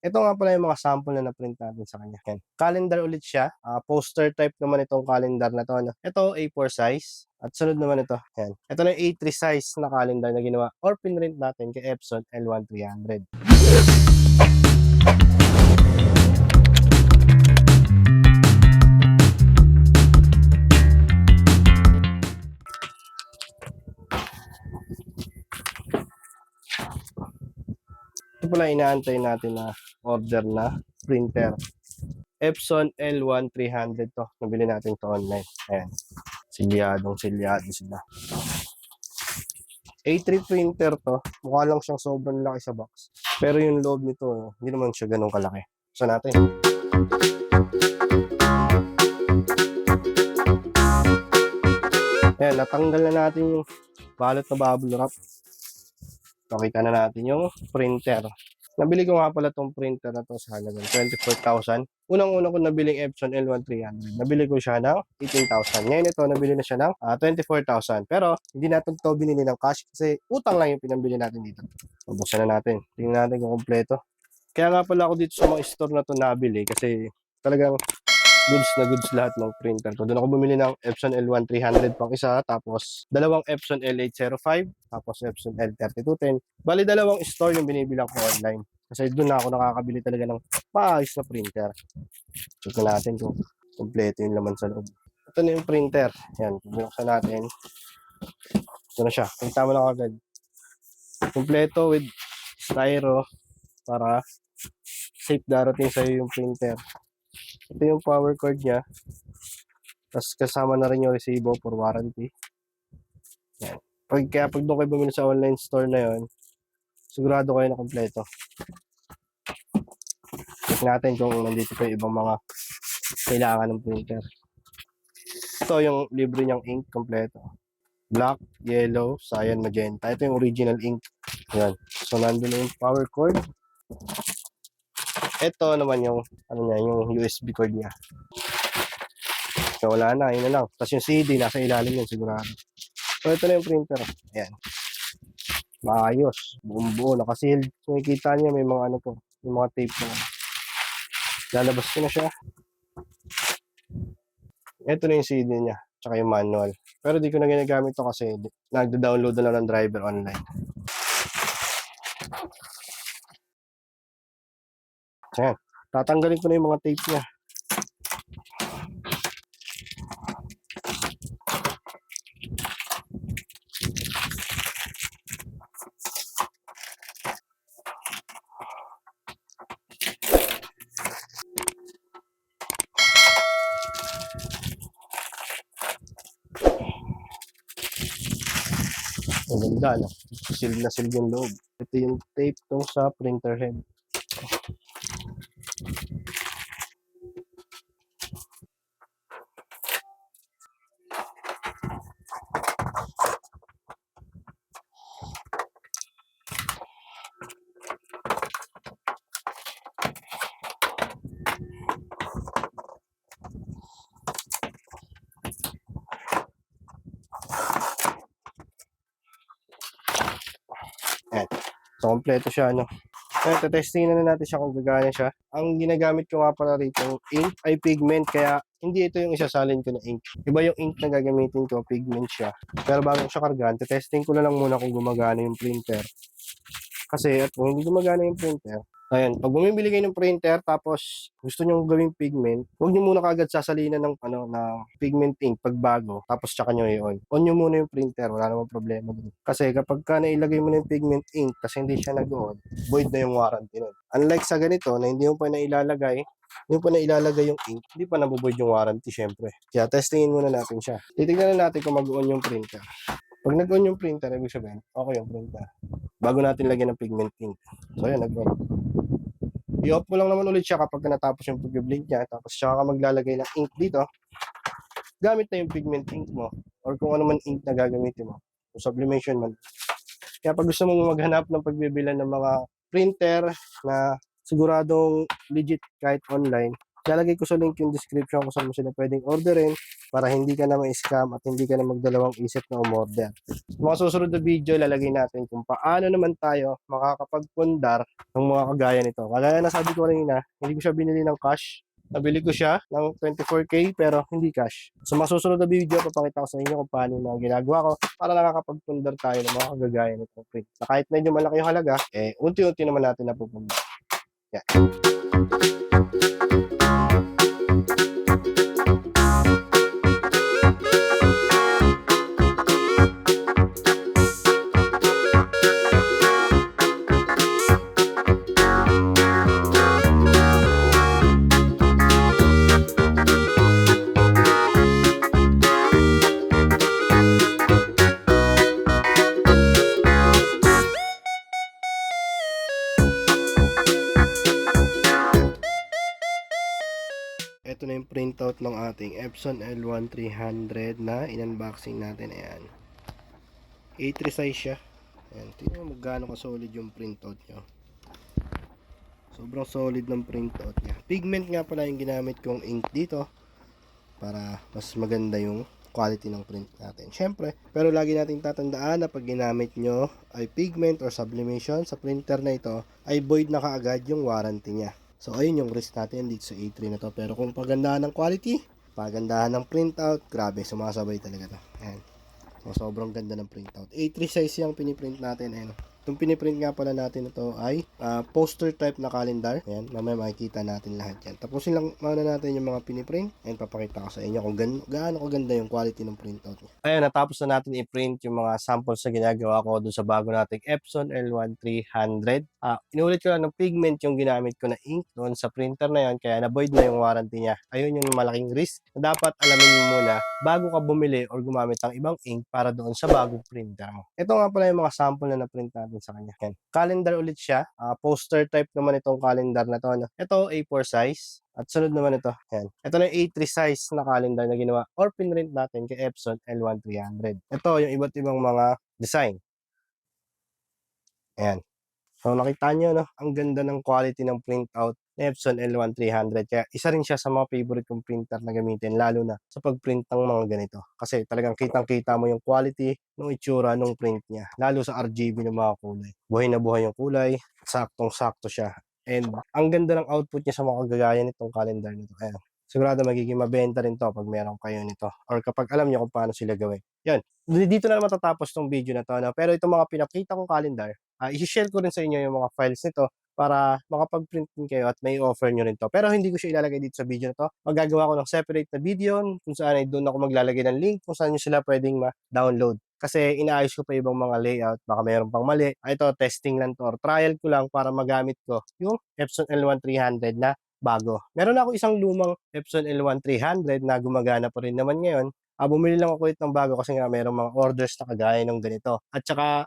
Ito nga pala yung mga sample na na-print natin sa kanya. Yan. Calendar ulit siya. Poster type naman itong calendar na to. Ano? Ito, A4 size. At sunod naman ito. Yan. Ito na yung A3 size na calendar na ginawa or pinrint natin kay Epson L1300. Ito pala inaantay natin na order na printer. Epson L1300 to. Nabili natin to online. Ayan. Silyado sila. A3 printer to. Mukha lang siyang sobrang laki sa box. Pero yung loob nito, hindi naman siya ganun kalaki. So natin. Ayan, natanggal na natin yung balot na bubble wrap. Nakita na natin yung printer. Nabili ko nga pala tong printer na to sa halagang 24,000. Unang-una ko nabiling Epson L1300. Nabili ko siya ng 18,000. Ngayon ito, nabili na siya ng 24,000. Pero, hindi natin to binili ng cash kasi utang lang yung pinambili natin dito. Buksan na natin. Tingnan natin kung kompleto. Kaya nga pala ako dito sa mga store na to nabili kasi talagang goods na goods lahat ng printer ko. Doon ako bumili ng Epson L1300 pang isa, tapos dalawang Epson L805, tapos Epson L3210. Bali, dalawang store yung binibila ko online. Kasi doon na ako nakakabili talaga ng maayos na printer. Check natin kung kompleto yung laman sa loob. Ito na yung printer. Yan, binuksan natin. Ito na siya. Kita mo na agad. Kompleto with styro para safe darating sa'yo yung printer. Ito yung power cord niya. Tapos kasama na rin yung resibo for warranty. Yan. Kaya pag doon kayo bumili sa online store na yon, sigurado kayo na kompleto. Check natin kung nandito pa yung ibang mga kailangan ng printer. Ito yung libre niyang ink kompleto. Black, yellow, cyan, magenta. Ito yung original ink. Yan. So nandun na yung power cord. Ito naman yung yung USB cord niya. So wala na, yun na lang. Tapos yung CD nasa ilalim yun sigurado. So ito na yung printer. Ayan. Maayos. Buong buo, nakasealed. So makikita niyo may mga ano po, may mga tape na. Lalabas ko na siya. Ito na yung CD niya, tsaka yung manual. Pero di ko na ginagamit ito kasi nagda-download na lang ng driver online. Ayan. Tatanggalin ko na yung mga tape niya. Ang ganda, no? Sealed na sealed yung loob. Ito yung tape to sa printer head. Ayan. So, kompleto siya, no? Kaya testingin na natin siya kung gagana siya. Ang ginagamit ko nga pala rito, ink ay pigment, kaya hindi ito yung isasalin ko na ink. Iba yung ink na gagamitin ko, pigment siya. Pero bago siya kargaan, testing ko na lang muna kung gumagana yung printer. Kasi at kung hindi gumagana yung printer, ayan, pag bumibili kayo ng printer tapos gusto nyo gawing pigment, huwag nyo muna kagad sasalinan ng na pigment ink pag bago, tapos tsaka nyo i-on. On nyo muna yung printer, wala namang problema dun. Kasi kapag ka nailagay mo na yung pigment ink kasi hindi siya nag-on, void na yung warranty nun. Unlike sa ganito na hindi mo pa nailalagay yung ink, hindi pa nabuvoid yung warranty syempre. Kaya testingin muna natin siya. Titignan na natin kung mag-on yung printer. Pag nag-on yung printer, ibig sabihin, okay yung printer. Bago natin lagyan ng pigment ink. So yan, nag-on. I-off mo lang naman ulit siya kapag natapos yung pag-blink niya. Tapos siya ka maglalagay ng ink dito. Gamit na yung pigment ink mo. Or kung ano man ink na gagamitin mo. O sublimation man. Kaya pag gusto mong maghanap ng pagbibilan ng mga printer na siguradong legit kahit online, Lalagay ko sa link yung description kung saan mo sila pwedeng orderin para hindi ka na ma-scam at hindi ka na magdalawang isip na umorder. Sa mga susunod na video, lalagay natin kung paano naman tayo makakapagpundar ng mga kagaya nito. Kagaya na sabi ko kanina, hindi ko siya binili ng cash. Nabili ko siya ng 24K pero hindi cash. Sa mga susunod na video, papakita ko sa inyo kung paano yung mga ginagawa ko para nakakapagpundar tayo ng mga kagagaya nitong print. Na kahit medyo malaki yung halaga, unti-unti naman natin napupundar. Yan. Ito na yung printout ng ating Epson L1300 na in-unboxing natin. Ayan. A3 size siya. Ayan. Tingnan mo gaano ka-solid yung printout nyo. Sobrang solid ng printout niya. Pigment nga pala yung ginamit kong ink dito para mas maganda yung quality ng print natin. Syempre, pero lagi nating tatandaan na pag ginamit nyo ay pigment or sublimation sa printer na ito, ay void na kaagad yung warranty niya. So, ayun yung risk natin dito sa A3 na to. Pero kung pagandahan ng quality, pagandahan ng printout, grabe, sumasabay talaga to. Ayan. So, sobrang ganda ng printout. A3 size yung piniprint natin. Ayan. Itong piniprint nga pala natin ito ay poster type na calendar. Ayan, mamaya makikita natin lahat yan. Tapusin lang muna natin yung mga piniprint. Ayan, papakita ko sa inyo kung gaano kaganda yung quality ng printout niya. Ayan, natapos na natin i-print yung mga samples na ginagawa ko doon sa bago nating Epson L1300. Inulit ko lang ng pigment yung ginamit ko na ink doon sa printer na yan, kaya na-void na yung warranty niya. Ayun yung malaking risk na dapat alamin mo muna bago ka bumili or gumamit ng ibang ink para doon sa bagong printer mo. Ito nga pala yung mga sample na na-print natin sa kanya. Yan. Calendar ulit siya. Poster type naman itong calendar na to. Ano? Ito A4 size. At sunod naman ito. Yan. Ito na yung A3 size na calendar na ginawa or pinrint natin kay Epson L1300. Ito yung iba't ibang mga design. Ayan. So nakita nyo, no? Ang ganda ng quality ng printout ni Epson L1300. Kaya isa rin siya sa mga favorite kong printer na gamitin, lalo na sa pagprint ng mga ganito. Kasi talagang kitang-kita mo yung quality ng itsura ng print niya. Lalo sa RGB ng mga kulay. Buhay na buhay yung kulay. Saktong-sakto siya. And ang ganda ng output niya sa mga kagaya nitong calendar nito. Ayan. Sigurado magiging mabenta rin to pag meron kayo nito. Or kapag alam niyo kung paano sila gawin. Yan. Dito na matatapos tong video na to. No? Pero itong mga pinakita kong calendar, i-share ko rin sa inyo yung mga files nito para makapag-print din kayo at may offer nyo rin to. Pero hindi ko siya ilalagay dito sa video na to. Magagawa ko ng separate na video kung saan ay doon ako maglalagay ng link kung saan nyo sila pwedeng ma-download. Kasi inaayos ko pa ibang mga layout, baka mayroon pang mali. Ito, testing lang to or trial ko lang para magamit ko yung Epson L1300 na bago. Meron ako isang lumang Epson L1300 na gumagana pa rin naman ngayon. Bumili lang ako ulit ng bago kasi nga mayroong mga orders na kagaya ng ganito. At saka,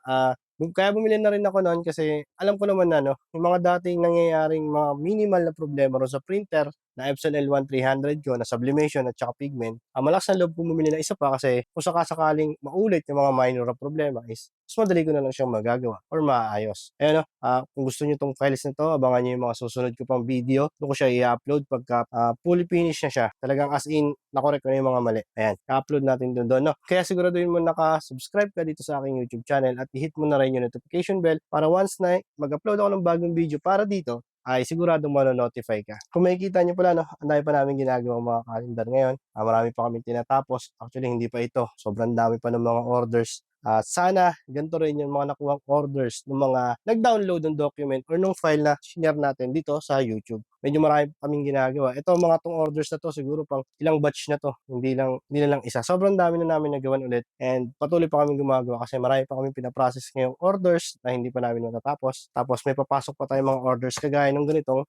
kaya bumili na rin ako noon kasi alam ko naman na yung mga dating nangyayaring mga minimal na problema ron sa printer na Epson L1300 ko na sublimation at saka pigment, malakas ang loob ko bumili na isa pa kasi kung sakasakaling maulit yung mga minor na problema is mas madali ko na lang siyang magagawa or maayos. Ayun, kung gusto niyo tong files na to, abangan niyo yung mga susunod ko pang video. Doon ko siya i-upload pagka fully finished na siya. Talagang as in, nakorek ko na yung mga mali. Ayan, i-upload natin doon, no? Kaya siguraduhin mo naka-subscribe ka dito sa aking YouTube channel at i-hit mo na rin yung notification bell para once na mag-upload ako ng bagong video para dito, ay siguradong mano-notify ka. Kung makikita nyo pala, no, ang dami pa namin ginagawang mga calendar ngayon. Marami pa kami tinatapos. Actually, hindi pa ito. Sobrang dami pa ng mga orders. Sana ganito rin yung mga nakuhang orders ng mga nag-download ng document or ng file na share natin dito sa YouTube. Medyo marami kaming ginagawa. Ito, mga tong orders na to, siguro pang ilang batch na to. Hindi na lang isa. Sobrang dami na namin nagawan ulit. And patuloy pa kaming gumagawa kasi marami pa kaming pinaprocess ngayong orders na hindi pa namin matatapos. Tapos may papasok pa tayong mga orders kagaya ng ganitong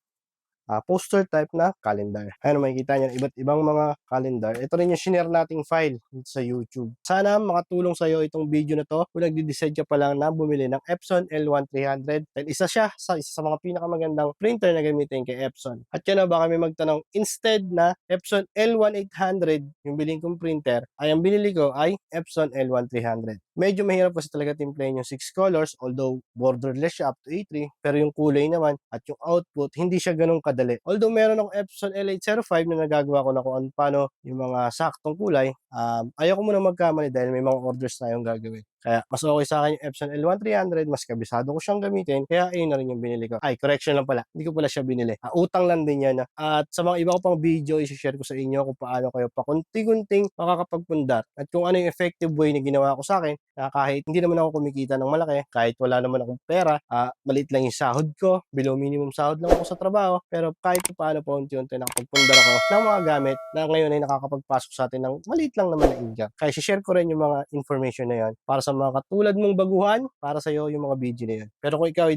poster type na calendar. Ayan, makikita nyo iba't ibang mga calendar. Ito rin yung shinare nating file dito sa YouTube. Sana makatulong sa iyo itong video na to kung nagde-decide ka pa lang na bumili ng Epson L1300. Dahil isa sa mga pinakamagandang printer na gamitin kay Epson. At yan na baka may magtanong, instead na Epson L1800 yung biling kong printer, ay ang binili ko ay Epson L1300. Medyo mahirap kasi talaga timplahin yung 6 colors, although borderless siya up to A3, pero yung kulay naman at yung output, hindi siya ganun kadali madali. Although meron akong Epson L805 na nagagawa ko na kung paano yung mga saktong kulay, ayoko muna magkamali dahil may mga orders tayong gagawin. Kaya mas okay sa akin yung Epson L1300, mas kabisado ko siyang gamitin, kaya ayun na rin yung binili ko. Ay, correction lang pala, hindi ko pala siya binili. Utang lang din yan. At sa mga iba ko pang video, i-share ko sa inyo kung paano kayo pakunti-kunting makakapagpundar at kung ano yung effective way na ginawa ko sa akin na kahit hindi naman ako kumikita ng malaki, kahit wala naman akong pera, maliit lang yung sahod ko, below minimum sahod lang ako sa trabaho, pero kahit paano pa unti-unti nakapagpundar ako ng mga gamit na ngayon ay nakakapagpasok sa atin ng maliit lang naman na income. Kaya share ko rin yung mga information na yan para sa mga katulad mong baguhan, para sa iyo yung mga video na yan. Pero kung ikaw ay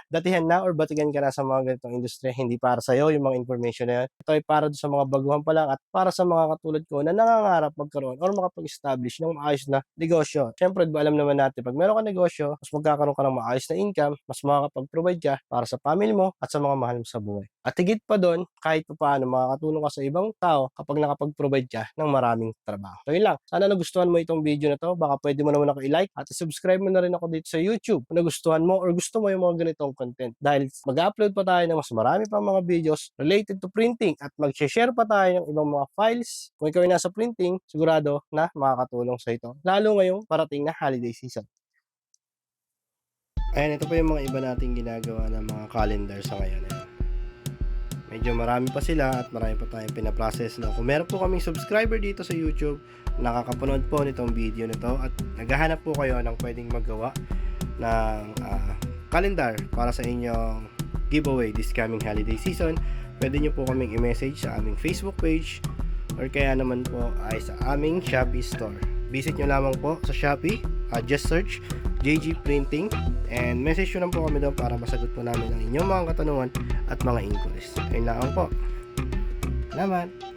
datihan na or batigan ka na sa mga ganitong industriya, hindi para sa iyo yung mga information na yan. Ito ay para sa mga baguhan pa lang at para sa mga katulad ko na nangangarap magkaroon or makapag-establish ng maayos na negosyo. Siyempre, alam naman natin, pag meron ka negosyo, mas magkakaroon ka ng maayos na income, mas makakapag-provide ka para sa family mo at sa mga mahal mo sa buhay. At higit pa doon, kahit pa paano, makakatulong ka sa ibang tao kapag nakapag-provide ka ng maraming trabaho. So yun lang. Sana nagustuhan mo itong video na to. Baka pwede mo naman ako i-like at subscribe mo na rin ako dito sa YouTube kung nagustuhan mo or gusto mo yung mga ganitong content. Dahil mag-upload pa tayo ng mas marami pang mga videos related to printing at mag-share pa tayo ng ibang mga files. Kung ikaw ay nasa printing, sigurado na makakatulong sa ito. Lalo ngayong parating na holiday season. Ayan, ito pa yung mga iba nating ginagawa ng mga calendar sa ngayon. Medyo marami pa sila at marami pa tayong pinaprocess. Kung meron po kaming subscriber dito sa YouTube, nakakapanood po nitong video nito at naghahanap po kayo ng pwedeng magawa ng calendar para sa inyong giveaway this coming holiday season, pwede nyo po kaming i-message sa aming Facebook page or kaya naman po ay sa aming Shopee store. Visit nyo lamang po sa Shopee, just search JG Printing and message nyo lang po kami doon para masagot po namin ang inyong mga katanungan at mga inquiries. Ayun lang po. Salamat!